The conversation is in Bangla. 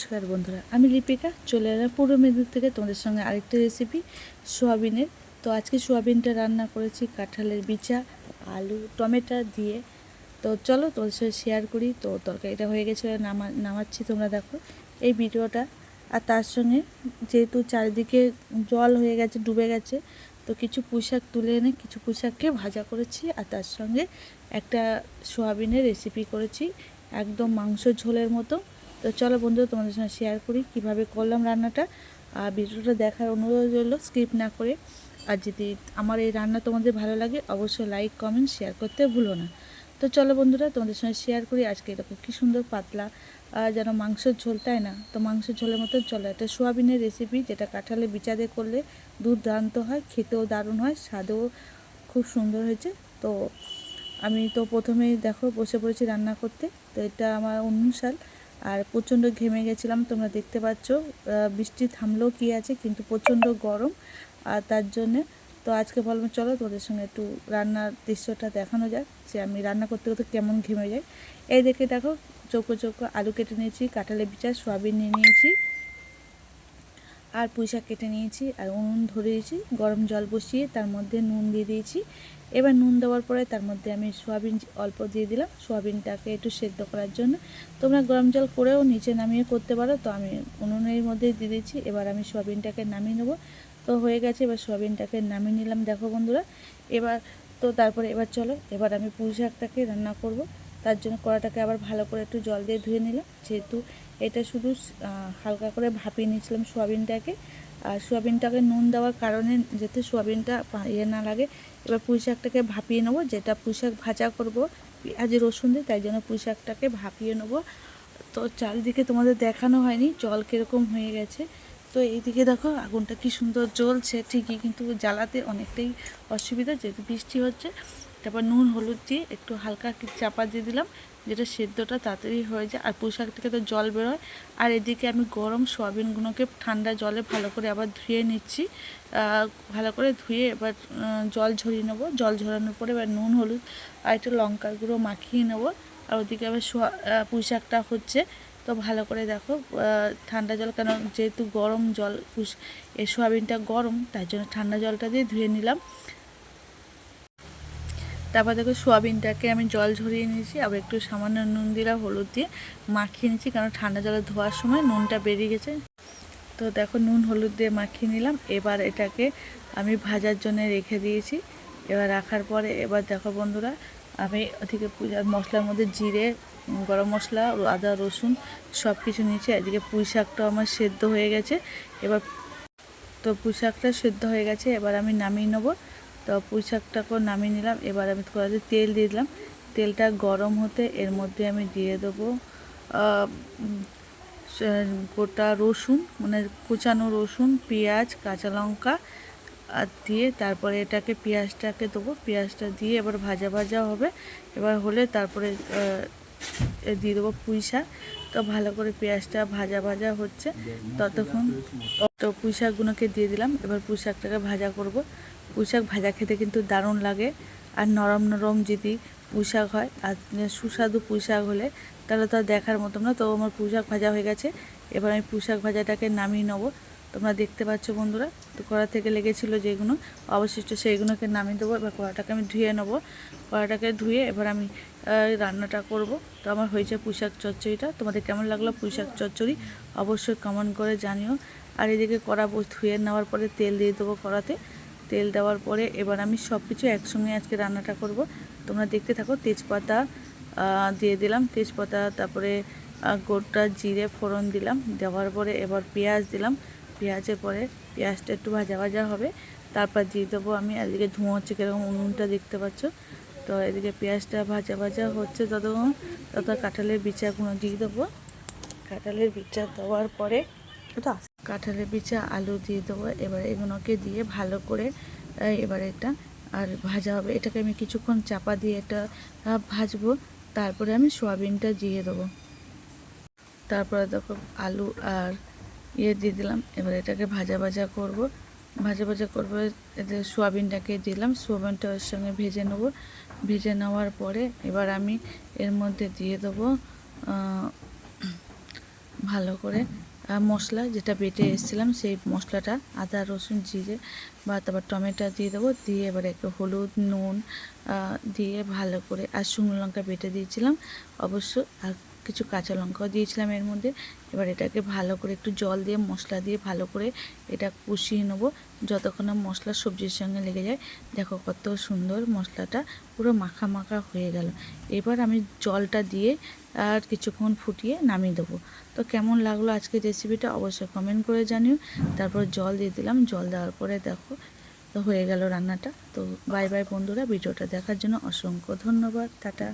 নমস্কার বন্ধুরা, আমি লিপিকা চলে এলাম পূর্ব মেদিনীপুর থেকে তোমাদের সঙ্গে আরেকটা রেসিপি সোয়াবিনের। তো আজকে সোয়াবিনটা রান্না করেছি কাঁঠালের বিচা, আলু, টমেটো দিয়ে। তো চলো তোমাদের সাথে শেয়ার করি। তো তরকারিটা হয়ে গেছে, নামাচ্ছি, তোমরা দেখো এই ভিডিওটা। আর তার সঙ্গে যেহেতু চারিদিকে জল হয়ে গেছে, ডুবে গেছে, তো কিছু পুঁইশাক তুলে এনে কিছু পুঁইশাককে ভাজা করেছি। আর তার সঙ্গে একটা সোয়াবিনের রেসিপি করেছি, একদম মাংস ঝোলের মতো। তো চলো বন্ধুরা, তোমাদের সঙ্গে শেয়ার করি কিভাবে করলাম রান্নাটা। আর ভিডিওটা দেখার অনুরোধ রইল, স্কিপ না করে। আর যদি আমার এই রান্না তোমাদের ভালো লাগে, অবশ্যই লাইক, কমেন্ট, শেয়ার করতে ভুলো না। তো চলো বন্ধুরা, তোমাদের সঙ্গে শেয়ার করি আজকে এরকম কী সুন্দর পাতলা যেন মাংসের ঝোল, তাই না? তো মাংসের ঝোলের মতো চলো একটা সোয়াবিনের রেসিপি, যেটা কাঁঠালের বিচা দিয়ে করলে দুর্দান্ত হয়, খেতেও দারুণ হয়, স্বাদেও খুব সুন্দর হয়েছে। তো আমি তো প্রথমেই দেখো বসে পড়েছি রান্না করতে। তো এটা আমার অনুশাল, আর প্রচণ্ড ঘেমে গেছিলাম, তোমরা দেখতে পাচ্ছ। বৃষ্টি থামলেও কী আছে, কিন্তু প্রচণ্ড গরম। আর তার জন্যে তো আজকে বলবো চলো তোদের সঙ্গে একটু রান্নার দৃশ্যটা দেখানো যাক, যে আমি রান্না করতে করতে কেমন ঘেমে যাই। এই দেখো চৌকো চৌকো আলু কেটে নিয়েছি, কাঁঠালের বিচার, সয়াবিন নিয়ে নিয়েছি, আর পুঁইশাক কেটে নিয়েছি, আর উনুন ধরিয়েছি, গরম জল বসিয়ে তার মধ্যে নুন দিয়ে দিয়েছি। এবার নুন দেওয়ার পরে তার মধ্যে আমি সোয়াবিন অল্প দিয়ে দিলাম, সোয়াবিনটাকে একটু সেদ্ধ করার জন্য। তোমরা গরম জল করেও নিচে নামিয়ে করতে পারো, তো আমি উনুনের মধ্যেই দিয়ে দিয়েছি। এবার আমি সোয়াবিনটাকে নামিয়ে নেবো। তো হয়ে গেছে, এবার সোয়াবিনটাকে নামিয়ে নিলাম, দেখো বন্ধুরা। এবার তো তারপরে এবার চলো, এবার আমি পুঁইশাকটাকে রান্না করব। তার জন্য কড়াটাকে আবার ভালো করে একটু জল দিয়ে ধুয়ে নিলাম, যেহেতু এটা শুধু হালকা করে ভাপিয়ে নিয়েছিলাম সোয়াবিনটাকে। আর সোয়াবিনটাকে নুন দেওয়ার কারণে যাতে সোয়াবিনটা ইয়ে না লাগে। এবার পুঁই শাকটাকে ভাপিয়ে নেবো, যেটা পুঁই শাক ভাজা করবো পেঁয়াজ রসুন দিয়ে, তাই জন্য পুঁই শাকটাকে ভাপিয়ে নেবো। তো চারিদিকে তোমাদের দেখানো হয়নি জল কীরকম হয়ে গেছে। তো এইদিকে দেখো আগুনটা কি সুন্দর জ্বলছে ঠিকই, কিন্তু জ্বালাতে অনেকটাই অসুবিধা, যেহেতু বৃষ্টি হচ্ছে। তারপর নুন হলুদ দিয়ে একটু হালকা চাপা দিয়ে দিলাম, যেটা সেদ্ধটা তাড়াতাড়ি হয়ে যায়, আর পুঁই শাক থেকে তো জল বেরোয়। আর এদিকে আমি গরম সোয়াবিনগুলোকে ঠান্ডা জলে ভালো করে আবার ধুয়ে নিচ্ছি। ভালো করে ধুয়ে এবার জল ঝরিয়ে নেবো। জল ঝরানোর পরে এবার নুন হলুদ আর একটু লঙ্কার গুঁড়ো মাখিয়ে নেবো। আর ওদিকে আবার পুঁই শাকটা হচ্ছে। তো ভালো করে দেখো ঠান্ডা জল, কেন যেহেতু গরম জল, এই সোয়াবিনটা গরম, তাই জন্য ঠান্ডা জলটা দিয়ে ধুয়ে নিলাম। তারপর দেখো সোয়াবিনটাকে আমি জল ঝরিয়ে নিয়েছি, আবার একটু সামান্য নুন দিলাম, হলুদ দিয়ে মাখিয়ে নিয়েছি, কারণ ঠান্ডা জলে ধোয়ার সময় নুনটা বেরিয়ে গেছে। তো দেখো নুন হলুদ দিয়ে মাখিয়ে নিলাম। এবার এটাকে আমি ভাজার জন্য রেখে দিয়েছি। এবার রাখার পরে এবার দেখো বন্ধুরা, আমি ওদিকে পূজার মশলার মধ্যে জিরে, গরম মশলা, আদা, রসুন সব কিছু নিয়েছি। এদিকে পুঁই শাকটাও আমার সেদ্ধ হয়ে গেছে। এবার তো পুঁই শাকটা সেদ্ধ হয়ে গেছে, এবার আমি নামিয়ে নেবো। তো পুঁই শাকটাকেও নামিয়ে নিলাম। এবার আমি কড়াইতে তেল দিয়ে দিলাম। তেলটা গরম হতে এর মধ্যে আমি দিয়ে দেবো গোটা রসুন, মানে কুচানো রসুন, পেঁয়াজ, কাঁচা লঙ্কা আর দিয়ে তারপরে এটাকে পেঁয়াজটাকে দেবো। পেঁয়াজটা দিয়ে এবার ভাজা ভাজা হবে। এবার হলে তারপরে দিয়ে দেবো পুঁই শাক। তো ভালো করে পেঁয়াজটা ভাজা ভাজা হচ্ছে ততক্ষণ, তো পুঁই শাকগুলোকে দিয়ে দিলাম। এবার পুঁই শাকটাকে ভাজা করব। পুঁই শাক ভাজা খেতে কিন্তু দারুণ লাগে। আর নরম নরম যদি পুঁই শাক হয়, আর সুস্বাদু পুঁই শাক হলে, তাহলে তো আর দেখার মতো না। তো আমার পুঁই শাক ভাজা হয়ে গেছে। এবার আমি পুঁই শাক ভাজাটাকে নামিয়ে নেবো। তোমরা দেখতে পাচ্ছ বন্ধুরা, তো কড়া থেকে লেগেছিলো যেগুলো অবশিষ্ট, সেইগুলোকে নামিয়ে দেবো। এবার কড়াটাকে আমি ধুয়ে নেবো। কড়াটাকে ধুয়ে এবার আমি রান্নাটা করব। তো আমার হয়েছে পুঁই শাক চচ্চড়িটা। তোমাদের কেমন লাগলো পুঁই শাক চচ্চড়ি অবশ্যই কমেন্ট করে জানিও। আর এদিকে কড়া ধুয়ে নেওয়ার পরে তেল দিয়ে দেবো কড়াতে। তেল দেওয়ার পরে এবার আমি সব কিছু একসঙ্গে আজকে রান্নাটা করব। তোমরা দেখতে থাকো। তেজপাতা দিয়ে দিলাম, তেজপাতা, তারপরে গোটা জিরে ফোড়ন দিলাম। দেওয়ার পরে এবার পেঁয়াজ দিলাম। পেঁয়াজের পরে পেঁয়াজটা একটু ভাজা ভাজা হবে, তারপর দিয়ে দেবো আমি। এদিকে ধোঁয়া হচ্ছে, কীরকম উনুনটা দেখতে পাচ্ছ। তো এদিকে পেঁয়াজটা ভাজা ভাজা হচ্ছে ততক্ষণ, কাঁঠালের বিচাগুলো দিয়ে দেবো। কাঁঠালের বিচা দেওয়ার পরে কাঁঠালের বিচা, আলু দিয়ে দেবো। এবার এগুলোকে দিয়ে ভালো করে এবার এটা আর ভাজা হবে। এটাকে আমি কিছুক্ষণ চাপা দিয়ে এটা ভাজবো। তারপরে আমি সোয়াবিনটা দিয়ে দেবো। তারপরে দেখো আলু আর দিয়ে দিলাম। এবার এটাকে ভাজা ভাজা করব। ভাজা ভাজা করবো, এতে সোয়াবিনটাকে দিলাম। সোয়াবিনটা ওর সঙ্গে ভেজে নেব। ভেজে নেওয়ার পরে এবার আমি এর মধ্যে দিয়ে দেবো ভালো করে মশলা যেটা বেটে এসেছিলাম সেই মশলাটা আদা রসুন জিরে বা তারপর টমেটো দিয়ে দেবো, দিয়ে এবার একটু হলুদ নুন দিয়ে ভালো করে, আর শুকনো লঙ্কা বেটে দিয়েছিলাম অবশ্য, আর কিছু কাঁচা লঙ্কাও দিয়েছিলাম এর মধ্যে। এবার এটাকে ভালো করে একটু জল দিয়ে মশলা দিয়ে ভালো করে এটা কষিয়ে নেবো যতক্ষণ না মশলা সবজির সঙ্গে লেগে যায়। দেখো কত সুন্দর মশলাটা পুরো মাখা মাখা হয়ে গেল। এবার আমি জলটা দিয়ে আর কিছুক্ষণ ফুটিয়ে নামিয়ে দেবো। তো কেমন লাগলো আজকের রেসিপিটা অবশ্যই কমেন্ট করে জানিও। তারপর জল দিয়ে দিলাম, জল দেওয়ার পরে দেখো তো হয়ে গেল রান্নাটা। তো বাই বাই বন্ধুরা, ভিডিওটা দেখার জন্য অসংখ্য ধন্যবাদ, টাটা।